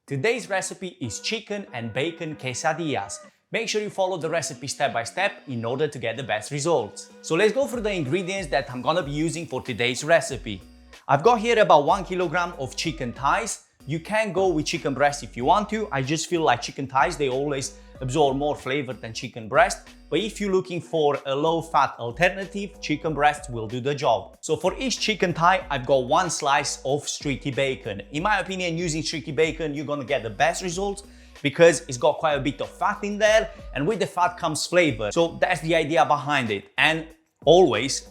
Today's recipe is chicken and bacon quesadillas. Make sure you follow the recipe step by step in order to get the best results. So let's go through the ingredients that I'm gonna be using for today's recipe. I've got here about 1 kilogram of chicken thighs. You can go with chicken breast if you want to. I just feel like chicken thighs, they always absorb more flavor than chicken breast. But if you're looking for a low-fat alternative, chicken breast will do the job. So for each chicken thigh, I've got 1 slice of streaky bacon. In my opinion, using streaky bacon, you're gonna get the best results because it's got quite a bit of fat in there, and with the fat comes flavor. So that's the idea behind it. And always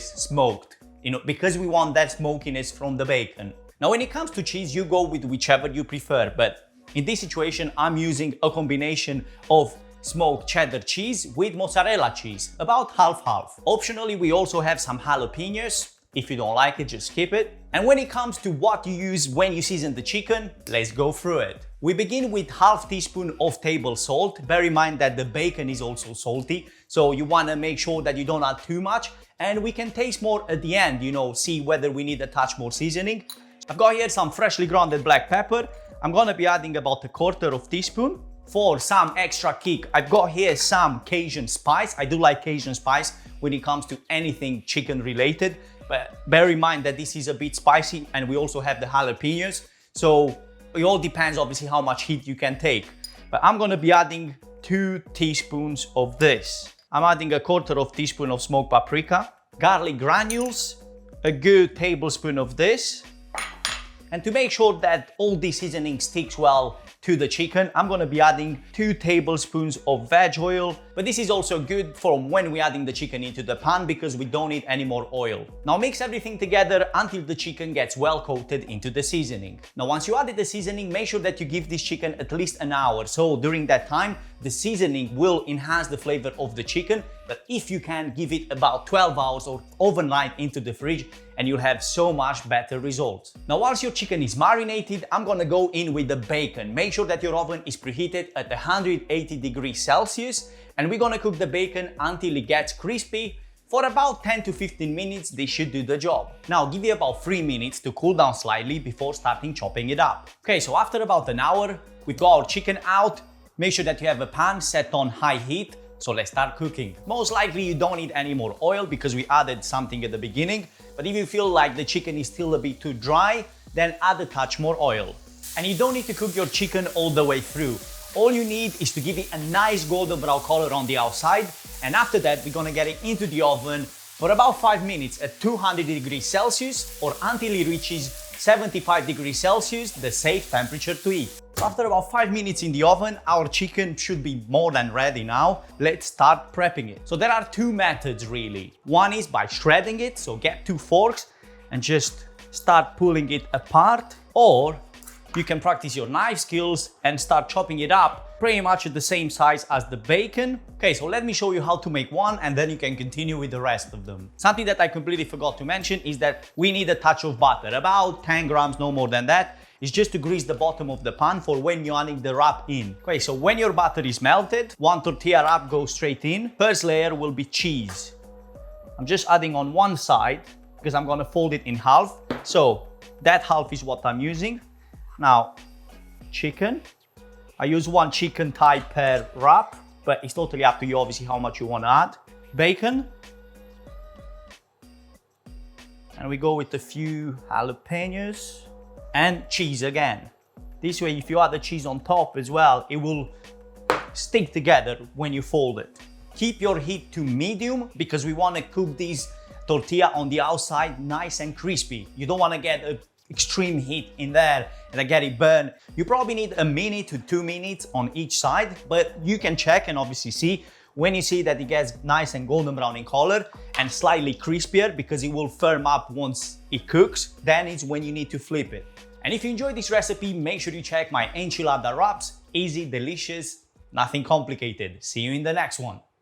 smoked, because we want that smokiness from the bacon. Now, when it comes to cheese, you go with whichever you prefer, but in this situation, I'm using a combination of smoked cheddar cheese with mozzarella cheese, about half-half. Optionally, we also have some jalapenos. If you don't like it, just skip it. And when it comes to what you use when you season the chicken, let's go through it. We begin with half teaspoon of table salt. Bear in mind that the bacon is also salty, so you want to make sure that you don't add too much. And we can taste more at the end, see whether we need a touch more seasoning. I've got here some freshly grounded black pepper. I'm gonna be adding about 1/4 teaspoon. For some extra kick, I've got here some Cajun spice. I do like Cajun spice when it comes to anything chicken related, but bear in mind that this is a bit spicy, and we also have the jalapenos. So it all depends obviously how much heat you can take. But I'm gonna be adding 2 teaspoons of this. I'm adding 1/4 teaspoon of smoked paprika, garlic granules, a good tablespoon of this. And to make sure that all this seasoning sticks well to the chicken, I'm gonna be adding 2 tablespoons of veg oil. But this is also good for when we're adding the chicken into the pan because we don't need any more oil. Now mix everything together until the chicken gets well coated into the seasoning. Now once you added the seasoning, make sure that you give this chicken at least an hour. So during that time, the seasoning will enhance the flavor of the chicken. But if you can, give it about 12 hours or overnight into the fridge, and you'll have so much better results. Now, whilst your chicken is marinated, I'm gonna go in with the bacon. Make sure that your oven is preheated at 180 degrees Celsius, and we're gonna cook the bacon until it gets crispy. For about 10 to 15 minutes, this should do the job. Now, give it about 3 minutes to cool down slightly before starting chopping it up. Okay, so after about an hour, we've got our chicken out. Make sure that you have a pan set on high heat. So let's start cooking. Most likely you don't need any more oil because we added something at the beginning. But if you feel like the chicken is still a bit too dry, then add a touch more oil. And you don't need to cook your chicken all the way through. All you need is to give it a nice golden brown color on the outside. And after that, we're gonna get it into the oven for about 5 minutes at 200 degrees Celsius or until it reaches 75 degrees Celsius, the safe temperature to eat. So after about 5 minutes in the oven, our chicken should be more than ready now. Let's start prepping it. So there are 2 methods really. One is by shredding it, so get 2 forks and just start pulling it apart, or you can practice your knife skills and start chopping it up pretty much at the same size as the bacon. Okay, so let me show you how to make one and then you can continue with the rest of them. Something that I completely forgot to mention is that we need a touch of butter, about 10 grams, no more than that. It's just to grease the bottom of the pan for when you're adding the wrap in. Okay, so when your butter is melted, 1 tortilla wrap goes straight in. First layer will be cheese. I'm just adding on one side because I'm gonna fold it in half. So that half is what I'm using. Now, chicken. I use 1 chicken thigh per wrap, but it's totally up to you obviously how much you wanna add. Bacon. And we go with a few jalapenos. And cheese again. This way, if you add the cheese on top as well, it will stick together when you fold it. Keep your heat to medium because we want to cook these tortilla on the outside nice and crispy. You don't want to get an extreme heat in there and get it burned. You probably need 1 minute to 2 minutes on each side, but you can check and obviously see when you see that it gets nice and golden brown in color and slightly crispier because it will firm up once it cooks, then it's when you need to flip it. And if you enjoyed this recipe, make sure you check my enchilada wraps. Easy, delicious, nothing complicated. See you in the next one.